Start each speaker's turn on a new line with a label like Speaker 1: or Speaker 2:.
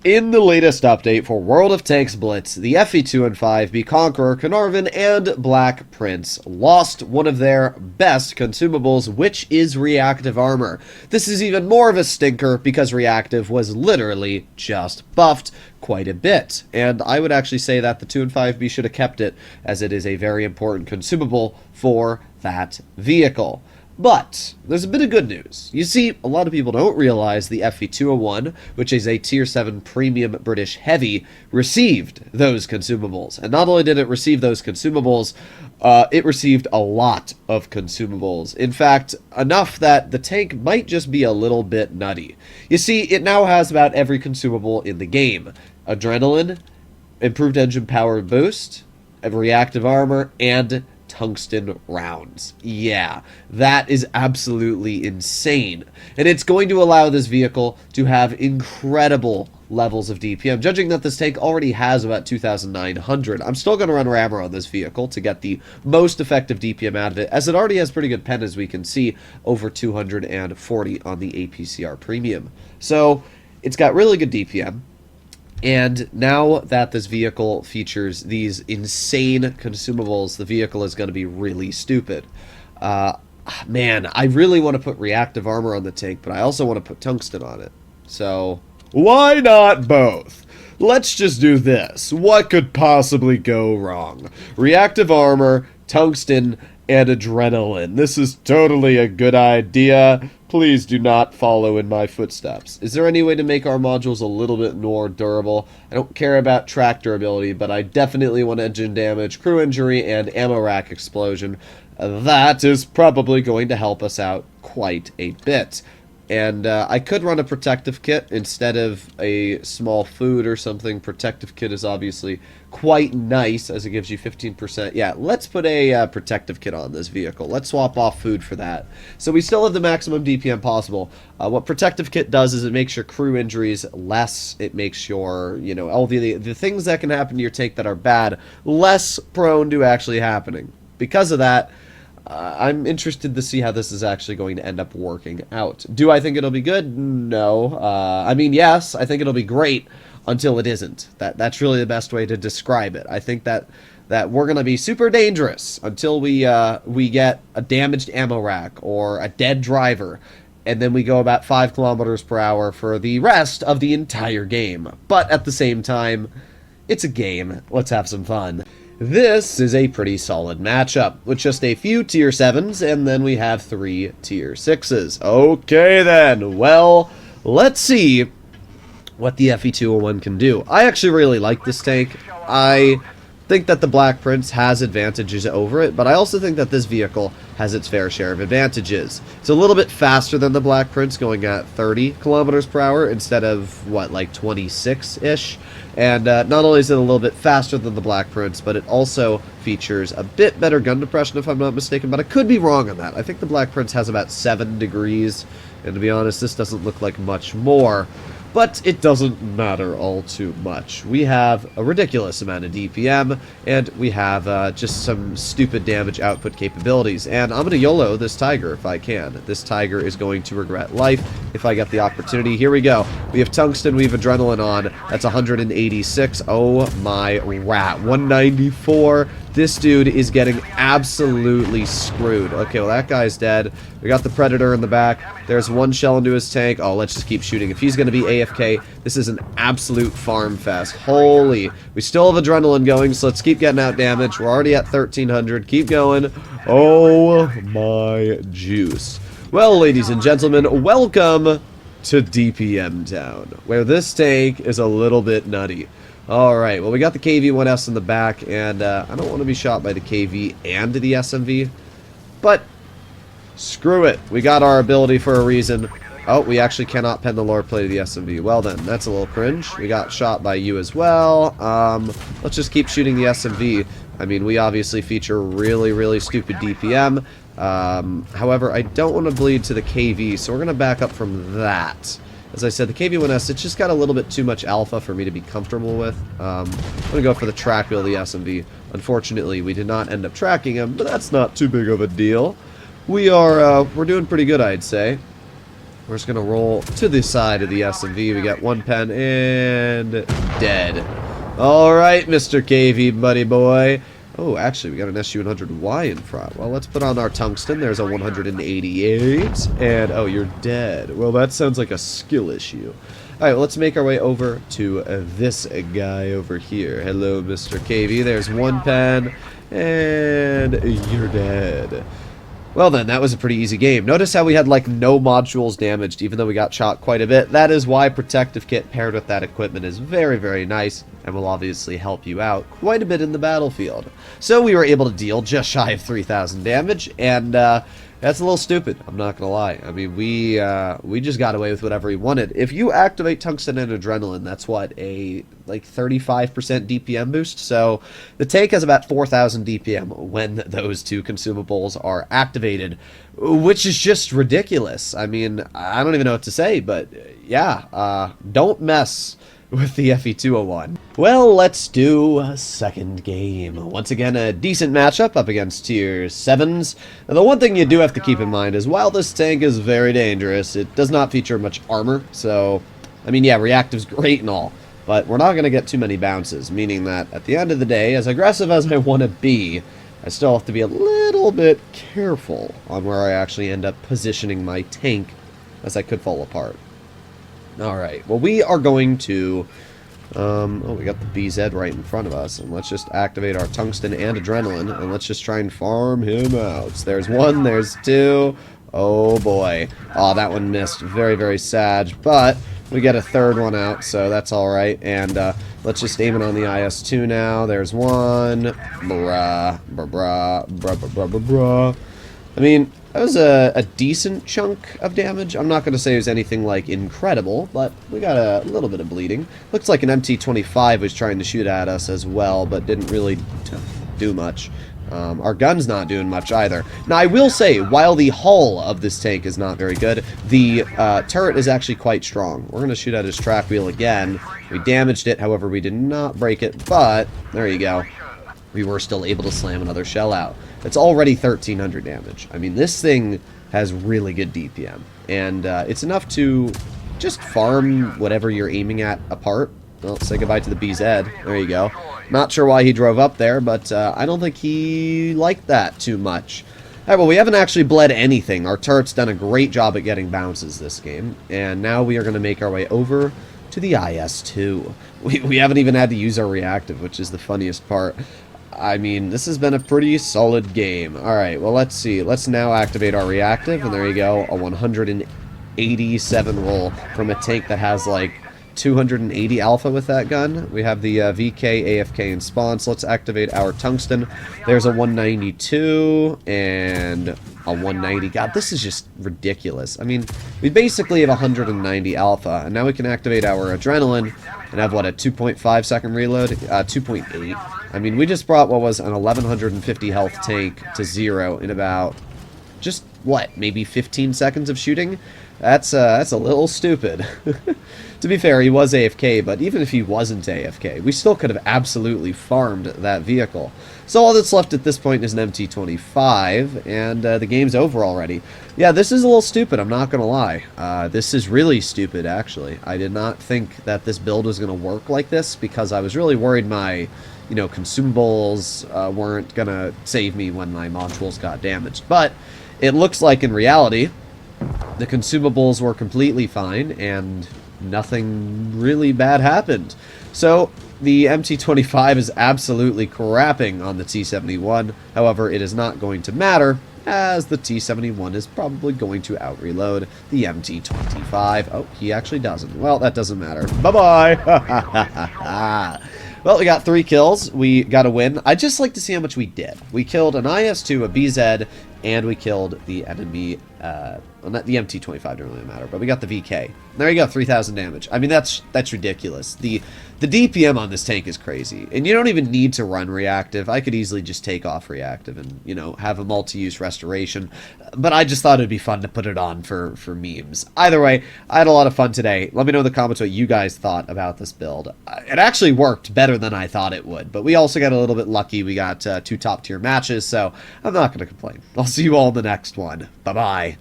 Speaker 1: In the latest update for World of Tanks Blitz, the FE2 and 5B Conqueror, Caernarvon, and Black Prince lost one of their best consumables, which is reactive armor. This is even more of a stinker because reactive was literally just buffed quite a bit, and I would actually say that the 2 and 5B should have kept it, as it is a very important consumable for that vehicle. But there's a bit of good news. You see, a lot of people don't realize the FE201, which is a Tier 7 Premium British Heavy, received those consumables. And not only did it receive those consumables, it received a lot of consumables. In fact, enough that the tank might just be a little bit nutty. You see, it now has about every consumable in the game. Adrenaline, improved engine power boost, reactive armor, and tungsten rounds. Yeah, that is absolutely insane. And it's going to allow this vehicle to have incredible levels of DPM. Judging that this tank already has about 2,900, I'm still going to run rammer on this vehicle to get the most effective DPM out of it, as it already has pretty good pen, as we can see, over 240 on the APCR Premium. So it's got really good DPM. And now that this vehicle features these insane consumables, the vehicle is going to be really stupid. Man, I really want to put reactive armor on the tank, but I also want to put tungsten on it. So, why not both? Let's just do this. What could possibly go wrong? Reactive armor, tungsten, and adrenaline. This is totally a good idea. Please do not follow in my footsteps. Is there any way to make our modules a little bit more durable? I don't care about track durability, but I definitely want engine damage, crew injury, and ammo rack explosion. That is probably going to help us out quite a bit. And I could run a protective kit instead of a small food or something. Protective kit is obviously quite nice, as it gives you 15%. Yeah, let's put a protective kit on this vehicle. Let's swap off food for that. So we still have the maximum DPM possible. What protective kit does is it makes your crew injuries less. It makes your, you know, all the things that can happen to your tank that are bad less prone to actually happening. Because of that, I'm interested to see how this is actually going to end up working out. Do I think it'll be good? No. I mean, yes, I think it'll be great until it isn't. That's really the best way to describe it. I think that we're going to be super dangerous until we get a damaged ammo rack or a dead driver, and then we go about 5 kilometers per hour for the rest of the entire game. But at the same time, it's a game. Let's have some fun. This is a pretty solid matchup, with just a few Tier 7s, and then we have 3 Tier 6s. Okay then, well, let's see what the FE201 can do. I actually really like this tank. I think that the Black Prince has advantages over it, but I also think that this vehicle has its fair share of advantages. It's a little bit faster than the Black Prince, going at 30 kilometers per hour instead of, what, like 26-ish? And not only is it a little bit faster than the Black Prince, but it also features a bit better gun depression, if I'm not mistaken, but I could be wrong on that. I think the Black Prince has about 7 degrees, and to be honest, this doesn't look like much more. But it doesn't matter all too much. We have a ridiculous amount of DPM, and we have just some stupid damage output capabilities. And I'm going to YOLO this Tiger if I can. This Tiger is going to regret life if I get the opportunity. Here we go. We have tungsten, we have adrenaline on. That's 186. Oh my rat. 194. This dude is getting absolutely screwed. Okay, well, that guy's dead. We got the Predator in the back. There's one shell into his tank. Oh, let's just keep shooting. If he's going to be AFK, this is an absolute farm fest. Holy. We still have adrenaline going, so let's keep getting out damage. We're already at 1,300. Keep going. Oh, my juice. Well, ladies and gentlemen, welcome to DPM Town, where this tank is a little bit nutty. Alright, well, we got the KV-1S in the back, and I don't want to be shot by the KV and the SMV, but screw it. We got our ability for a reason. Oh, we actually cannot pen the lore play to the SMV. Well then, that's a little cringe. We got shot by you as well. Let's just keep shooting the SMV. I mean, we obviously feature really, really stupid DPM. However, I don't want to bleed to the KV, so we're going to back up from that. As I said, the KV-1S, it's just got a little bit too much alpha for me to be comfortable with. I'm going to go for the track wheel of the SMV. Unfortunately, we did not end up tracking him, but that's not too big of a deal. We're doing pretty good, I'd say. We're just gonna roll to the side of the SMV. We got 1 pen and dead. Alright, Mr. KV, buddy boy. Oh, actually, we got an SU-100Y in front. Well, let's put on our tungsten. There's a 188. And, oh, you're dead. Well, that sounds like a skill issue. Alright, well, let's make our way over to this guy over here. Hello, Mr. KV. There's 1 pen. And you're dead. Well then, that was a pretty easy game. Notice how we had like no modules damaged, even though we got shot quite a bit. That is why Protective Kit paired with that equipment is very, very nice, and will obviously help you out quite a bit in the battlefield. So we were able to deal just shy of 3,000 damage, and that's a little stupid, I'm not gonna lie. I mean, we just got away with whatever we wanted. If you activate Tungsten and Adrenaline, that's what, a like 35% DPM boost? So the tank has about 4,000 DPM when those two consumables are activated, which is just ridiculous. I mean, I don't even know what to say, but yeah, don't mess with the FE201. Well, let's do a second game. Once again, a decent matchup up against tier 7s. Now, the one thing you do have to keep in mind is while this tank is very dangerous, it does not feature much armor. So, I mean, yeah, reactive's great and all, but we're not going to get too many bounces, meaning that at the end of the day, as aggressive as I want to be, I still have to be a little bit careful on where I actually end up positioning my tank, as I could fall apart. Alright, well, we are going to, oh, we got the BZ right in front of us, and let's just activate our tungsten and adrenaline, and let's just try and farm him out. So there's 1, there's 2, oh boy. Oh, that one missed, very, very sad, but we get a 3rd one out, so that's alright, and let's just aim it on the IS-2 now. There's 1, bruh. I mean, that was a decent chunk of damage. I'm not going to say it was anything, like, incredible, but we got a little bit of bleeding. Looks like an MT-25 was trying to shoot at us as well, but didn't really do much. Our gun's not doing much either. Now, I will say, while the hull of this tank is not very good, the turret is actually quite strong. We're going to shoot at his track wheel again. We damaged it, however, we did not break it, but there you go. We were still able to slam another shell out. It's already 1,300 damage. I mean, this thing has really good DPM, and it's enough to just farm whatever you're aiming at apart. Well, say goodbye to the BZ. There you go. Not sure why he drove up there, but I don't think he liked that too much. Alright, well, we haven't actually bled anything. Our turret's done a great job at getting bounces this game, and now we are going to make our way over to the IS-2. We haven't even had to use our reactive, which is the funniest part. I mean, this has been a pretty solid game. Alright, well, let's see. Let's now activate our reactive, and there you go, a 187 roll from a tank that has, like, 280 alpha with that gun. We have the VK, AFK, and spawn, so let's activate our tungsten. There's a 192, and a 190. God, this is just ridiculous. I mean, we basically have 190 alpha, and now we can activate our adrenaline and have, what, a 2.5 second reload? 2.8. I mean, we just brought what was an 1150 health tank to 0 in about, just, what, maybe 15 seconds of shooting? That's a little stupid. To be fair, he was AFK, but even if he wasn't AFK, we still could have absolutely farmed that vehicle. So all that's left at this point is an MT-25, and the game's over already. Yeah, this is a little stupid, I'm not gonna lie. This is really stupid, actually. I did not think that this build was gonna work like this, because I was really worried my, you know, consumables weren't gonna save me when my modules got damaged. But it looks like, in reality, the consumables were completely fine, and nothing really bad happened. So the MT-25 is absolutely crapping on the T-71. However, it is not going to matter, as the T-71 is probably going to out-reload the MT-25. Oh, he actually doesn't. Well, that doesn't matter. Bye-bye! Well, we got 3 kills. We got a win. I'd just like to see how much we did. We killed an IS-2, a BZ, and we killed the enemy, well, not the MT-25, don't really matter, but we got the VK. There you go, 3,000 damage. I mean, that's ridiculous. The DPM on this tank is crazy, and you don't even need to run reactive. I could easily just take off reactive and, you know, have a multi-use restoration, but I just thought it'd be fun to put it on for memes. Either way, I had a lot of fun today. Let me know in the comments what you guys thought about this build. It actually worked better than I thought it would, but we also got a little bit lucky. We got 2 top-tier matches, so I'm not going to complain. I'll see you all in the next one. Bye-bye.